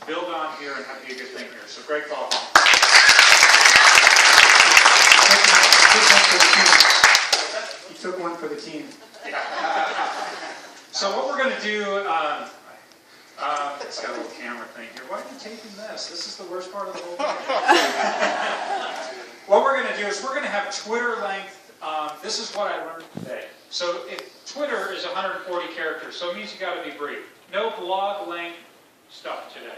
build on here and be a good thing here. So great thought. You took one for the team. So what we're going to do, it's got a little camera thing here. Why are you taping this? This is the worst part of the whole thing. What we're going to do is we're going to have Twitter length. This is what I learned today. So if Twitter is 140 characters, so it means you got to be brief. No blog length stuff today.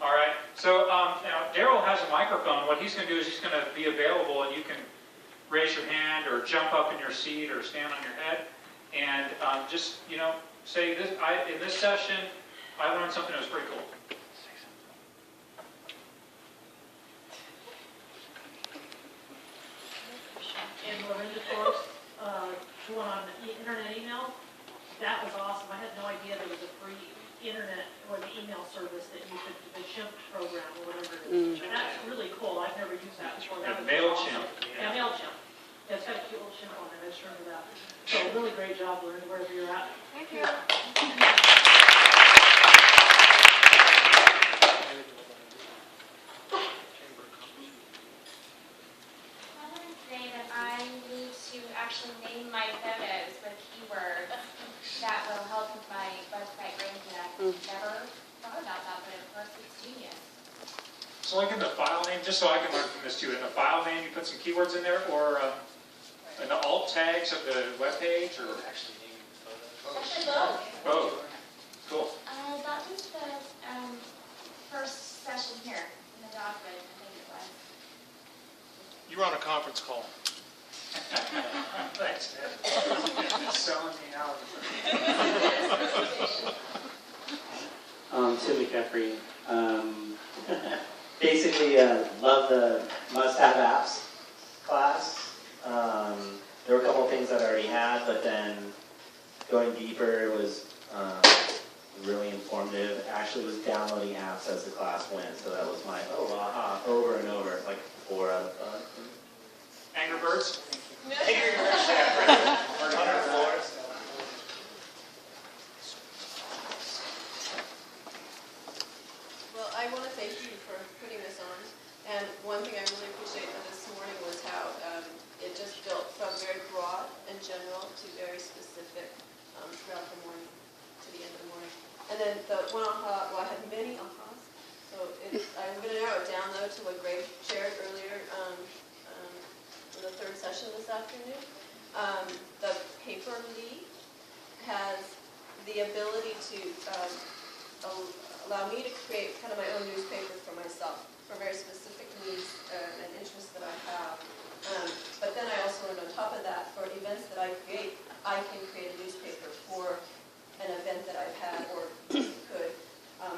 All right. So now Daryl has a microphone. What he's going to do is he's going to be available, and you can raise your hand or jump up in your seat or stand on your head, and just say this. In this session, I learned something that was pretty cool. And Lorinda Thorpe's one on internet email, that was awesome. I had no idea there was a free internet or the email service that you could, the Chimp program or whatever it is. That's really cool. I've never used that before. That was MailChimp. Awesome. Yeah, MailChimp. Yeah, it's got a cute little chimp on it. I just remember that. So really great job, Lorinda, wherever you're at. Thank you. Actually name my photos with keywords that will help with my website ranking. I've never thought about that, but of course it's genius. So like in the file name, just so I can learn from this too, in the file name you put some keywords in there, or in the alt tags of the web page, or Actually both. both. Cool. That was the first session here in the document, I think it was. You were on a conference call. Thanks, Ted. Selling me out. Tim McCaffrey. Basically, love the must-have apps class. There were a couple of things that I already had, but then going deeper was really informative. Actually, was downloading apps as the class went, so that was my aha over and over, like 4 out of 5. Angry Birds? Well, I want to thank you for putting this on. And one thing I really appreciated this morning was how it just built from very broad and general to very specific throughout the morning to the end of the morning. And then the one aha, well, I had many ahas. So I'm going to narrow it down, though, to what Greg shared earlier in the third session this afternoon. The paper lead has the ability to allow me to create kind of my own newspaper for myself, for very specific needs and interests that I have. But then I also learned on top of that, for events that I create, I can create a newspaper for an event that I've had, or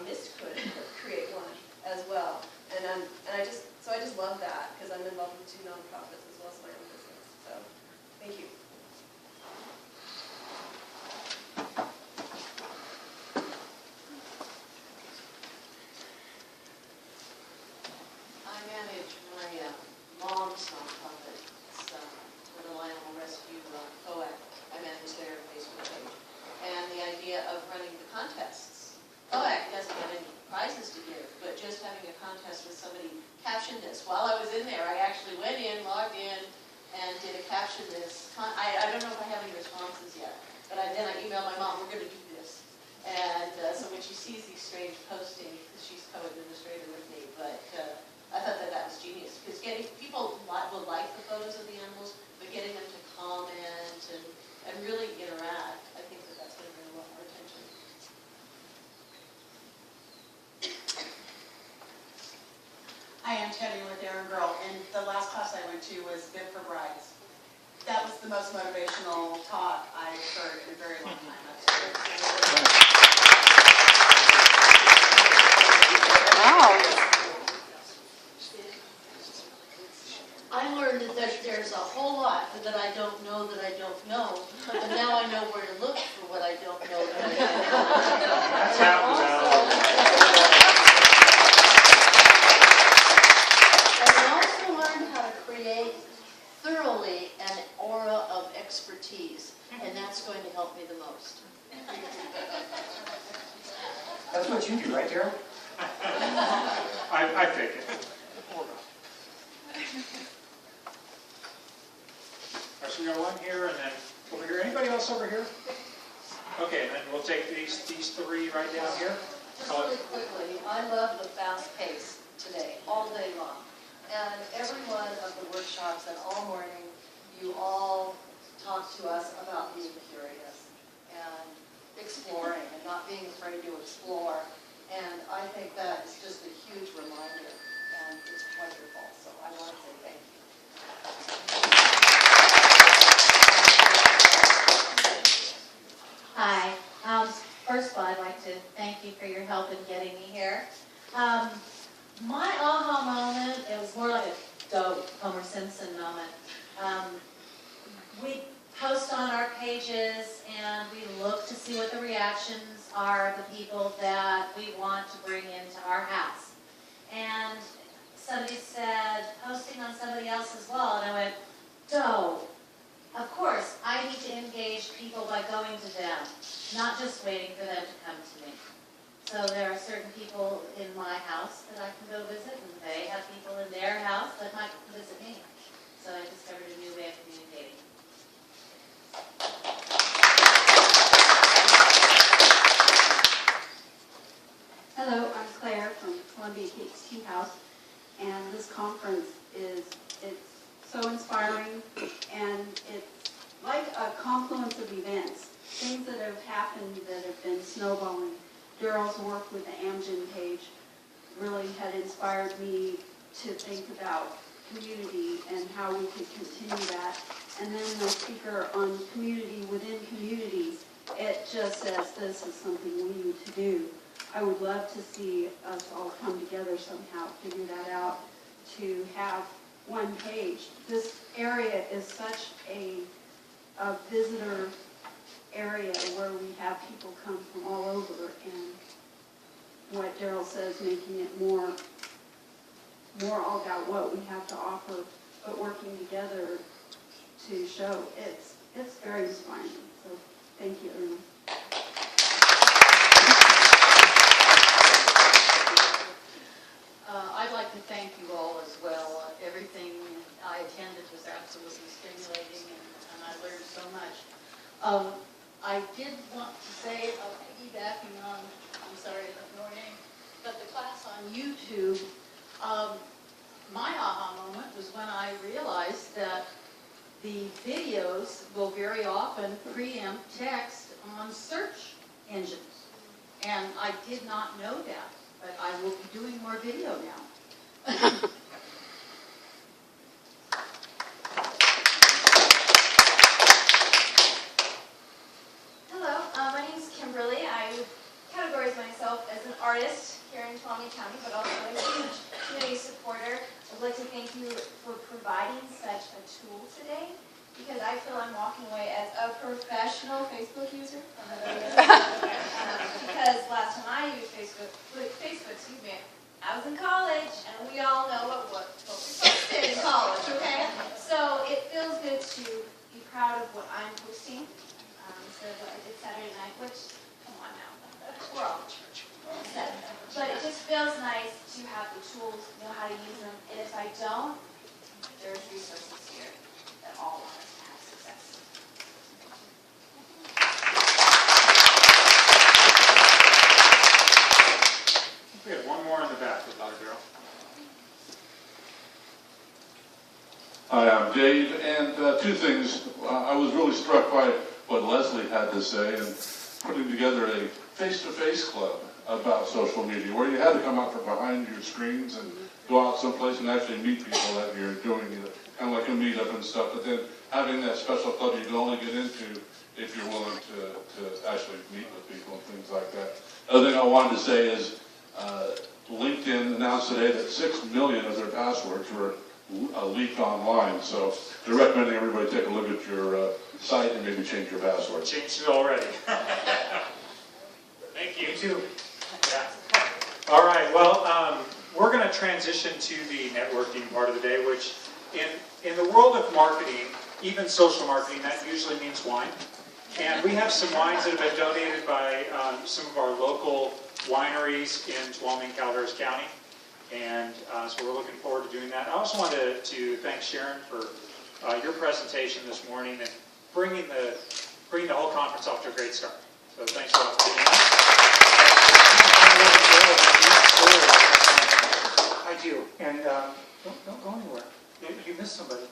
Miss could create one as well. And I just love that, because I'm involved with 2 nonprofits as well as my own business. So thank you. I manage my mom's nonprofit. It's the Reliable Rescue COAC. I manage their Facebook page. And the idea of running the contests. COAC doesn't have any prizes to give, but just having a contest with somebody caption this. While I was in there, I actually went in, logged in, and did a caption this. I don't know if I have any responses yet, but then I emailed my mom, we're going to do this. And so when she sees these strange postings, she's co-administrator with me, but I thought that was genius, because people will like the photos of the animals, but getting them to comment and really interact, I think that's going to bring a lot more attention. Hi, I'm Teddy with Aaron Girl, and the last class I went to was Bib for Brides. That was the most motivational talk I've heard in a very long time. Wow. I learned that there's a whole lot that I don't know, but now I know where to look for what I don't know. That's happens out. I also learned how to create thoroughly an aura of expertise, and that's going to help me the most. Lord. I take it. All right, so we got one here and then over here. Anybody else over here? Okay, and then we'll take these three right down here. Just really quickly, I love the fast pace today, all day long. And every one of the workshops and all morning, you all talk to us about being curious and exploring and not being afraid to explore. And I think that is just a huge reminder, and it's wonderful. So I want to say thank you. Hi. First of all, I'd like to thank you for your help in getting me here. My aha moment, it was more like a Homer Simpson moment. We post on our pages and we look to see what the reactions are of the people that we want to bring into our house. And somebody said, posting on somebody else's wall, and I went, dope. Of course, I need to engage people by going to them, not just waiting for them to come to me. So there are certain people in my house that I can go visit, and they have people in their house that might visit me. So I discovered a new way of communicating. Hello, I'm Claire from Columbia Peaks Tea House, and this conference it's so inspiring, and it's like a confluence of events, things that have happened that have been snowballing. Daryl's work with the Amgen page really had inspired me to think about community and how we could continue that. And then the speaker on community within communities, it just says this is something we need to do. I would love to see us all come together somehow, figure that out, to have one page. This area is such a visitor area where we have people come from all over, and what Daryl says, making it more all about what we have to offer, but working together to show it's very inspiring. So thank you, Irma. I'd like to thank you all as well. Everything I attended was absolutely stimulating, and I learned so much. I did want to say, piggybacking on, I'm sorry, I don't know her name, but the class on YouTube, my aha moment was when I realized that the videos will very often preempt text on search engines. And I did not know that, but I will be doing more video now. Hello, my name is Kimberly. I would categorize myself as an artist here in Tuolumne County, but also a huge community supporter. I'd like to thank you for providing such a tool today, because I feel I'm walking away as a professional Facebook user. Because last time I used Facebook, I was in college, and we all know what we posted in college, okay? So it feels good to be proud of what I'm posting. So what I did Saturday night, which, come on now, we're all in church. But it just feels nice to have the tools, know how to use them, and if I don't, there's resources here that all want us to have success. We have one more in the back with Dr. Darrell. Hi, I'm Dave, and two things. I was really struck by what Leslie had to say and putting together a face-to-face club about social media, where you had to come out from behind your screens and go out someplace and actually meet people that you're doing, kind of like a meetup and stuff, but then having that special club you can only get into if you're willing to actually meet with people and things like that. Other thing I wanted to say is LinkedIn announced today that 6 million of their passwords were leaked online, so they're recommending everybody take a look at your site and maybe change your password. Changed it already. Thank you. You too. Yeah. All right, well, we're going to transition to the networking part of the day, which in the world of marketing, even social marketing, that usually means wine. And we have some wines that have been donated by some of our local wineries in Tuolumne, Calaveras County. And so we're looking forward to doing that. I also wanted to thank Sharon for your presentation this morning and bringing the whole conference off to a great start. So thanks a lot for doing that. I do, and don't go anywhere. You missed somebody.